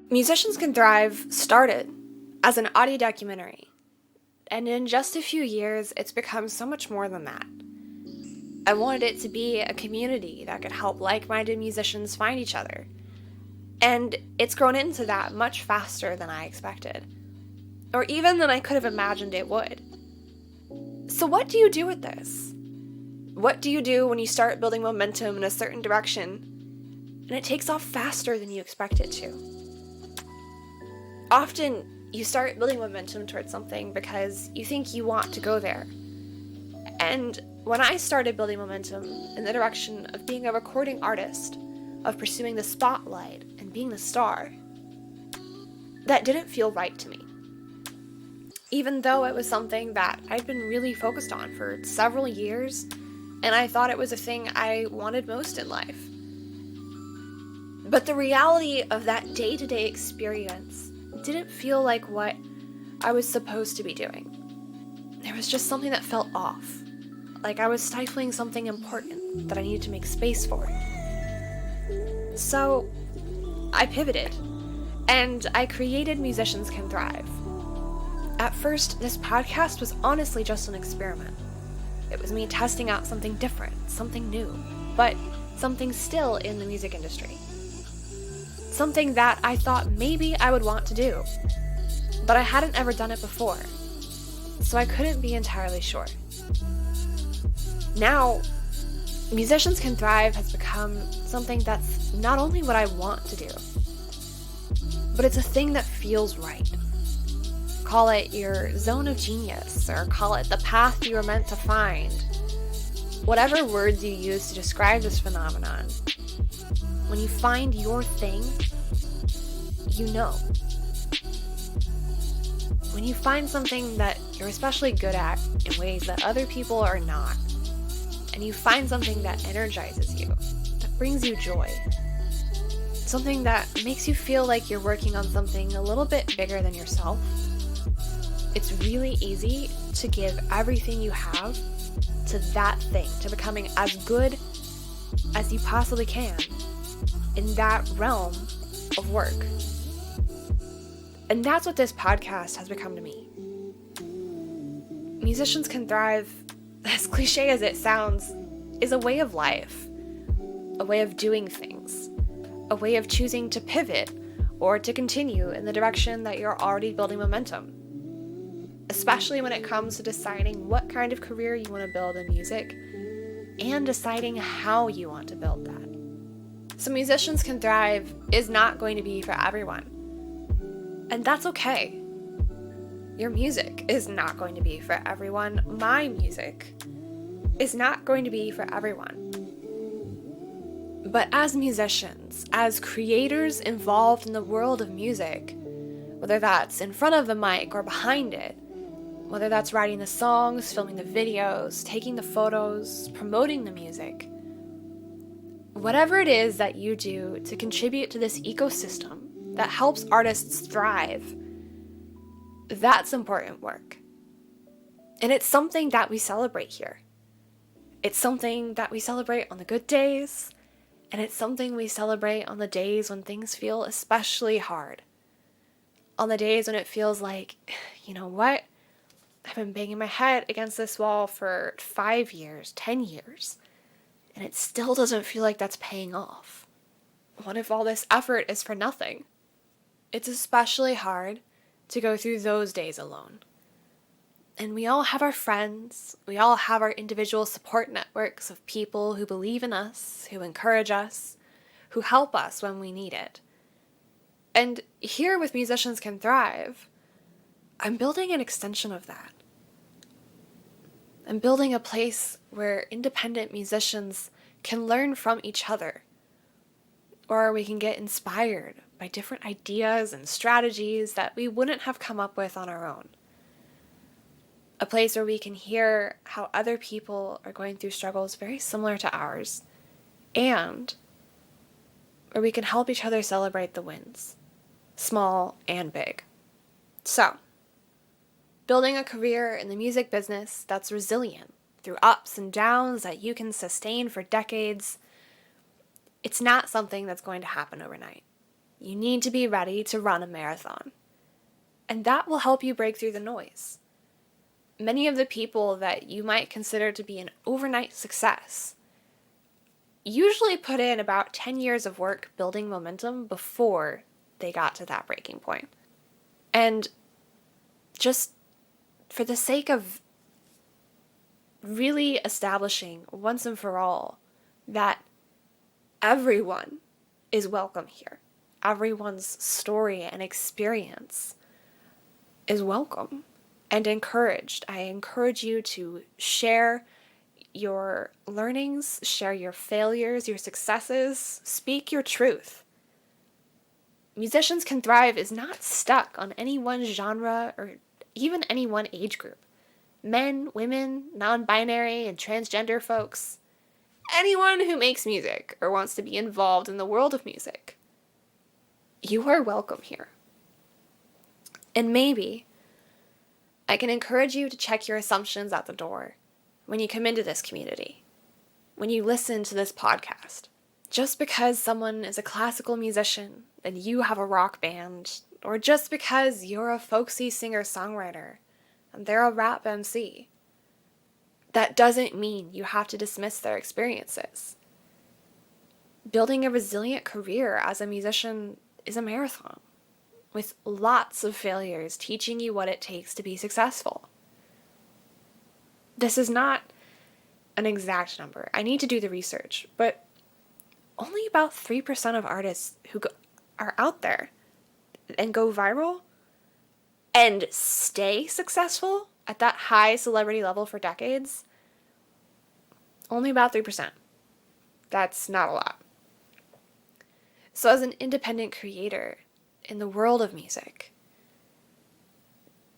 Musicians Can Thrive started as an audio documentary, and in just a few years, it's become so much more than that. I wanted it to be a community that could help like-minded musicians find each other, and it's grown into that much faster than I expected, or even than I could have imagined it would. So what do you do with this? What do you do when you start building momentum in a certain direction, and it takes off faster than you expect it to? Often, you start building momentum towards something because you think you want to go there. And when I started building momentum in the direction of being a recording artist, of pursuing the spotlight and being the star, that didn't feel right to me. Even though it was something that I'd been really focused on for several years, and I thought it was a thing I wanted most in life. But the reality of that day-to-day experience didn't feel like what I was supposed to be doing. There was just something that felt off, like I was stifling something important that I needed to make space for. So I pivoted, and I created Musicians Can Thrive. At first, this podcast was honestly just an experiment. It was me testing out something different, something new, but something still in the music industry. Something that I thought maybe I would want to do, but I hadn't ever done it before, so I couldn't be entirely sure. Now, Musicians Can Thrive has become something that's not only what I want to do, but it's a thing that feels right. Call it your zone of genius, or call it the path you were meant to find. Whatever words you use to describe this phenomenon, when you find your thing, you know. When you find something that you're especially good at in ways that other people are not, and you find something that energizes you, that brings you joy, something that makes you feel like you're working on something a little bit bigger than yourself, it's really easy to give everything you have to that thing, to becoming as good as you possibly can in that realm of work. And that's what this podcast has become to me. Musicians Can Thrive, as cliche as it sounds, is a way of life, a way of doing things, a way of choosing to pivot or to continue in the direction that you're already building momentum, especially when it comes to deciding what kind of career you want to build in music and deciding how you want to build that. So Musicians Can Thrive is not going to be for everyone. And that's okay. Your music is not going to be for everyone. My music is not going to be for everyone. But as musicians, as creators involved in the world of music, whether that's in front of the mic or behind it, whether that's writing the songs, filming the videos, taking the photos, promoting the music, whatever it is that you do to contribute to this ecosystem that helps artists thrive, that's important work. And it's something that we celebrate here. It's something that we celebrate on the good days, and it's something we celebrate on the days when things feel especially hard. On the days when it feels like, you know what? I've been banging my head against this wall for 5 years, 10 years, and it still doesn't feel like that's paying off. What if all this effort is for nothing? It's especially hard to go through those days alone. And we all have our friends, we all have our individual support networks of people who believe in us, who encourage us, who help us when we need it. And here with Musicians Can Thrive, I'm building an extension of that. I'm building a place where independent musicians can learn from each other, or we can get inspired by different ideas and strategies that we wouldn't have come up with on our own. A place where we can hear how other people are going through struggles very similar to ours, and where we can help each other celebrate the wins, small and big. So, building a career in the music business that's resilient through ups and downs that you can sustain for decades, it's not something that's going to happen overnight. You need to be ready to run a marathon. And that will help you break through the noise. Many of the people that you might consider to be an overnight success usually put in about 10 years of work building momentum before they got to that breaking point. And just for the sake of really establishing once and for all that everyone is welcome here, everyone's story and experience is welcome and encouraged. I encourage you to share your learnings, share your failures, your successes, speak your truth. Musicians Can Thrive is not stuck on any one genre or even any one age group. Men, women, non-binary, and transgender folks, anyone who makes music or wants to be involved in the world of music, you are welcome here. And maybe I can encourage you to check your assumptions at the door when you come into this community, when you listen to this podcast. Just because someone is a classical musician and you have a rock band, or just because you're a folksy singer-songwriter and they're a rap MC, that doesn't mean you have to dismiss their experiences. Building a resilient career as a musician is a marathon, with lots of failures teaching you what it takes to be successful. This is not an exact number. I need to do the research, but only about 3% of artists who are out there and go viral and stay successful at that high celebrity level for decades, only about 3%. That's not a lot. So as an independent creator in the world of music,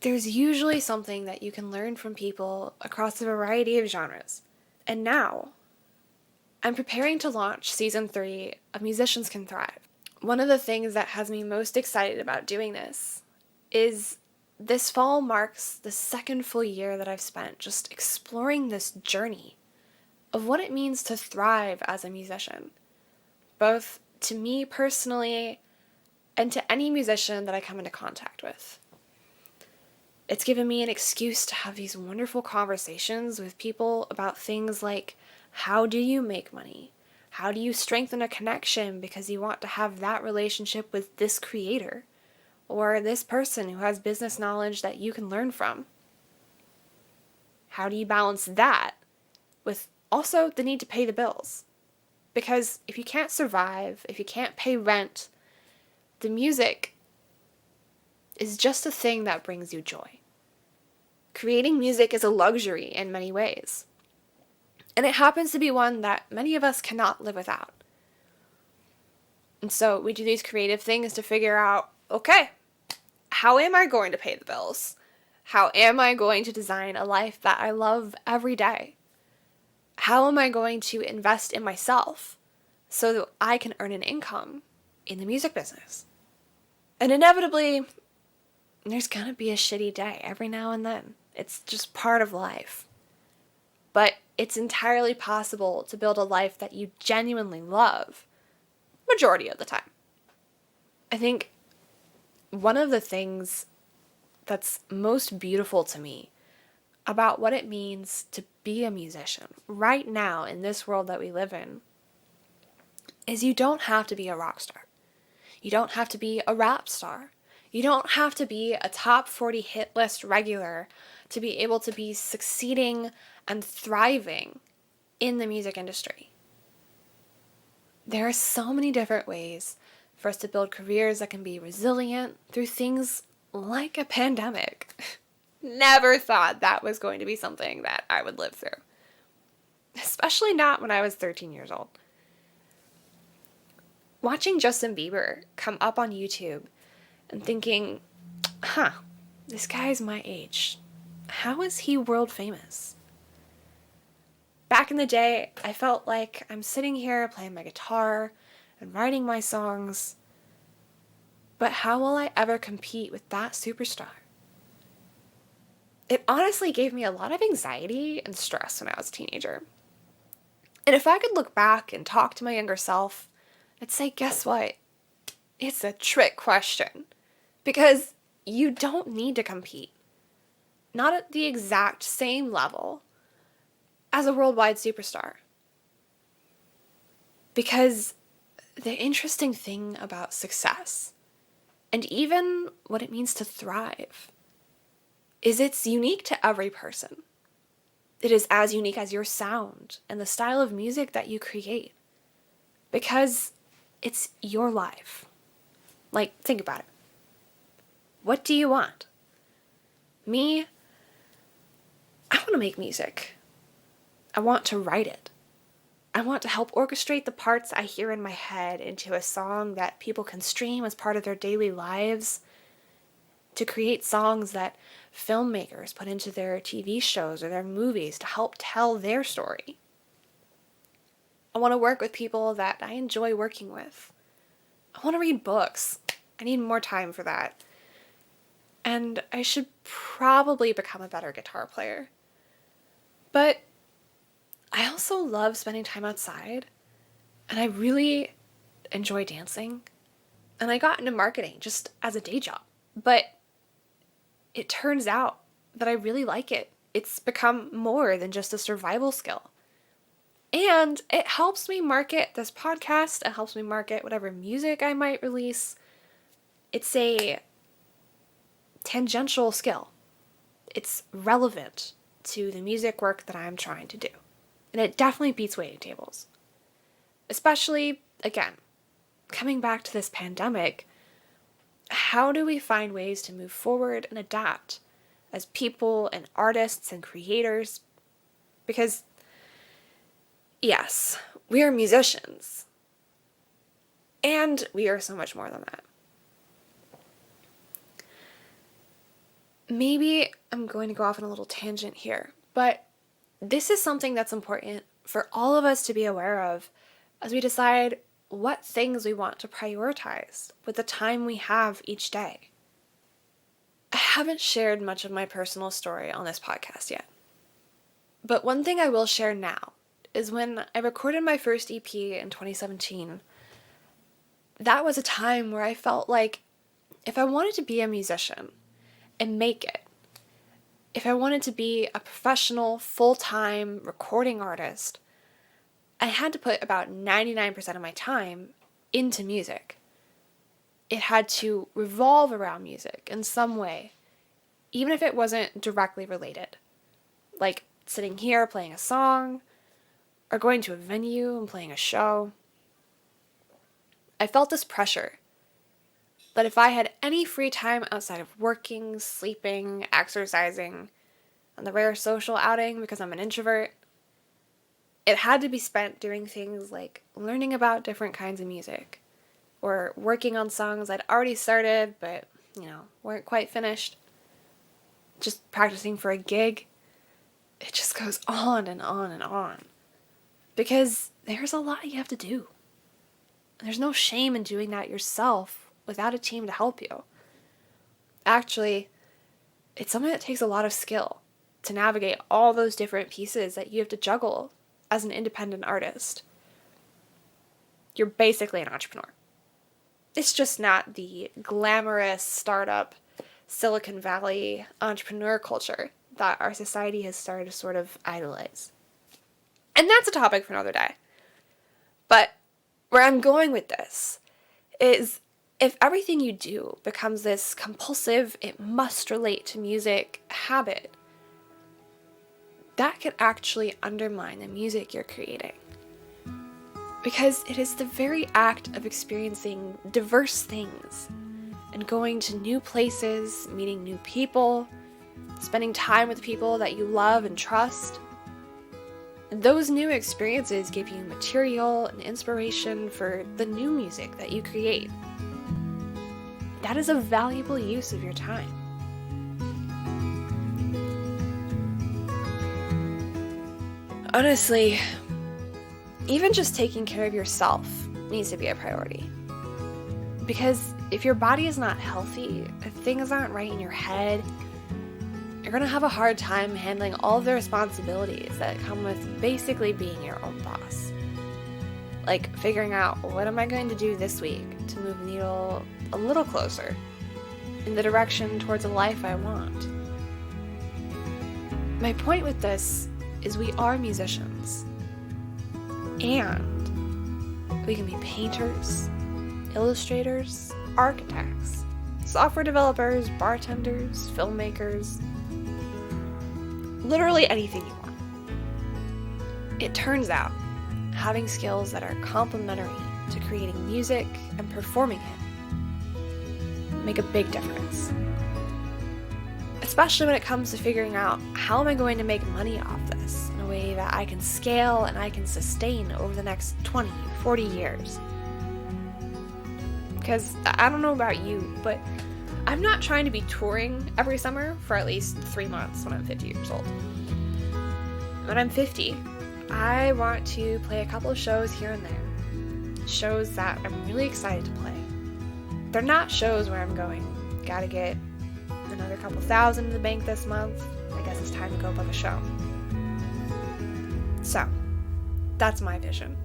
there's usually something that you can learn from people across a variety of genres. And now, I'm preparing to launch Season 3 of Musicians Can Thrive. One of the things that has me most excited about doing this is this fall marks the second full year that I've spent just exploring this journey of what it means to thrive as a musician, both to me personally and to any musician that I come into contact with. It's given me an excuse to have these wonderful conversations with people about things like, how do you make money? How do you strengthen a connection because you want to have that relationship with this creator or this person who has business knowledge that you can learn from? How do you balance that with also the need to pay the bills? Because if you can't survive, if you can't pay rent, the music is just a thing that brings you joy. Creating music is a luxury in many ways. And it happens to be one that many of us cannot live without. And so we do these creative things to figure out, okay, how am I going to pay the bills? How am I going to design a life that I love every day? How am I going to invest in myself so that I can earn an income in the music business? And inevitably, there's gonna be a shitty day every now and then. It's just part of life. But it's entirely possible to build a life that you genuinely love, majority of the time. I think one of the things that's most beautiful to me about what it means to be a musician right now in this world that we live in is you don't have to be a rock star. You don't have to be a rap star. You don't have to be a top 40 hit list regular to be able to be succeeding and thriving in the music industry. There are so many different ways for us to build careers that can be resilient through things like a pandemic. Never thought that was going to be something that I would live through. Especially not when I was 13 years old. Watching Justin Bieber come up on YouTube and thinking, this guy's my age. How is he world famous? Back in the day, I felt like I'm sitting here playing my guitar and writing my songs, but how will I ever compete with that superstar? It honestly gave me a lot of anxiety and stress when I was a teenager. And if I could look back and talk to my younger self, I'd say, guess what? It's a trick question because you don't need to compete. Not at the exact same level as a worldwide superstar. Because the interesting thing about success, and even what it means to thrive, is it's unique to every person. It is as unique as your sound and the style of music that you create. Because it's your life. Like, think about it. What do you want? Me, I want to make music. I want to write it. I want to help orchestrate the parts I hear in my head into a song that people can stream as part of their daily lives. To create songs that filmmakers put into their TV shows or their movies to help tell their story. I want to work with people that I enjoy working with. I want to read books. I need more time for that. And I should probably become a better guitar player. But I also love spending time outside, and I really enjoy dancing. And I got into marketing just as a day job. But it turns out that I really like it. It's become more than just a survival skill. And it helps me market this podcast. It helps me market whatever music I might release. It's a tangential skill. It's relevant to the music work that I'm trying to do. And it definitely beats waiting tables. Especially, again, coming back to this pandemic, how do we find ways to move forward and adapt as people and artists and creators? Because, yes, we are musicians. And we are so much more than that. Maybe I'm going to go off on a little tangent here, but this is something that's important for all of us to be aware of as we decide what things we want to prioritize with the time we have each day. I haven't shared much of my personal story on this podcast yet, but one thing I will share now is when I recorded my first EP in 2017, that was a time where I felt like if I wanted to be a musician and make it, if I wanted to be a professional, full-time recording artist, I had to put about 99% of my time into music. It had to revolve around music in some way, even if it wasn't directly related. Like sitting here playing a song, or going to a venue and playing a show. I felt this pressure that if I had any free time outside of working, sleeping, exercising, and the rare social outing because I'm an introvert, it had to be spent doing things like learning about different kinds of music, or working on songs I'd already started but, weren't quite finished, just practicing for a gig. It just goes on and on and on. Because there's a lot you have to do. There's no shame in doing that yourself without a team to help you. Actually, it's something that takes a lot of skill to navigate all those different pieces that you have to juggle as an independent artist. You're basically an entrepreneur. It's just not the glamorous startup Silicon Valley entrepreneur culture that our society has started to sort of idolize. And that's a topic for another day. But where I'm going with this is if everything you do becomes this compulsive, it must relate to music habit, that could actually undermine the music you're creating. Because it is the very act of experiencing diverse things and going to new places, meeting new people, spending time with people that you love and trust. And those new experiences give you material and inspiration for the new music that you create. That is a valuable use of your time. Honestly, even just taking care of yourself needs to be a priority. Because if your body is not healthy, if things aren't right in your head, you're going to have a hard time handling all of the responsibilities that come with basically being your own boss. Like figuring out, what am I going to do this week to move the needle a little closer in the direction towards a life I want? My point with this is we are musicians, and we can be painters, illustrators, architects, software developers, bartenders, filmmakers, literally anything you want. It turns out having skills that are complementary to creating music and performing it make a big difference. Especially when it comes to figuring out, how am I going to make money off this in a way that I can scale and I can sustain over the next 20, 40 years. Because I don't know about you, but I'm not trying to be touring every summer for at least 3 months when I'm 50 years old. When I'm 50, I want to play a couple of shows here and there. Shows that I'm really excited to play. They're not shows where I'm going, gotta get another couple thousand in the bank this month, I guess it's time to go book a show. So, that's my vision.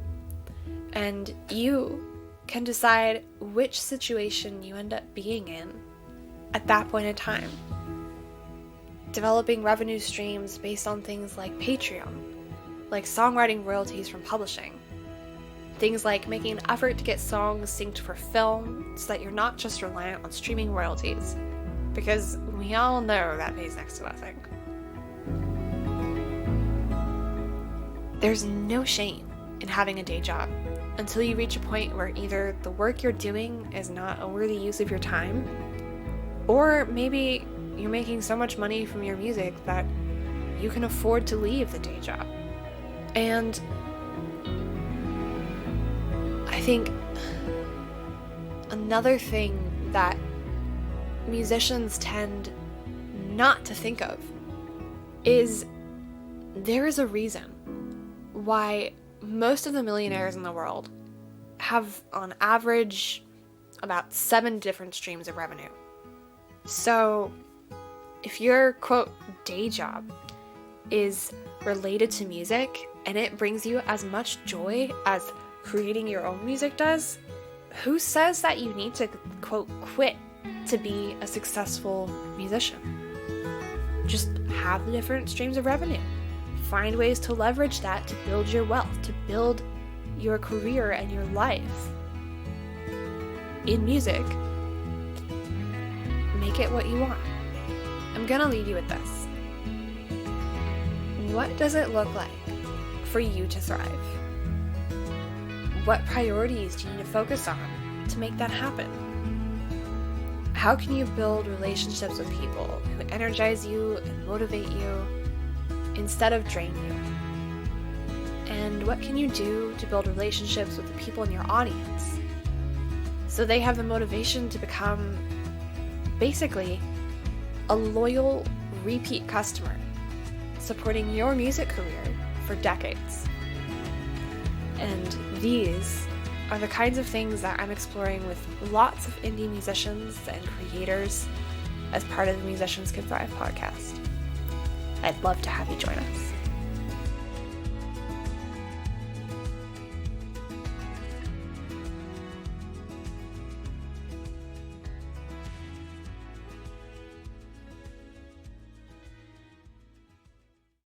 And you can decide which situation you end up being in at that point in time. Developing revenue streams based on things like Patreon, like songwriting royalties from publishing. Things like making an effort to get songs synced for film so that you're not just reliant on streaming royalties. Because we all know that pays next to nothing. There's no shame in having a day job until you reach a point where either the work you're doing is not a worthy use of your time, or maybe you're making so much money from your music that you can afford to leave the day job. And I think another thing that musicians tend not to think of is there is a reason why most of the millionaires in the world have, on average, about 7 different streams of revenue. So, if your, quote, day job is related to music and it brings you as much joy as creating your own music does, who says that you need to, quote, quit to be a successful musician? Just have the different streams of revenue. Find ways to leverage that to build your wealth, to build your career and your life in music. Make it what you want. I'm gonna leave you with this. What does it look like for you to thrive? What priorities do you need to focus on to make that happen? How can you build relationships with people who energize you and motivate you instead of drain you? And what can you do to build relationships with the people in your audience so they have the motivation to become basically a loyal repeat customer, supporting your music career for decades? And these are the kinds of things that I'm exploring with lots of indie musicians and creators as part of the Musicians Can Thrive podcast. I'd love to have you join us.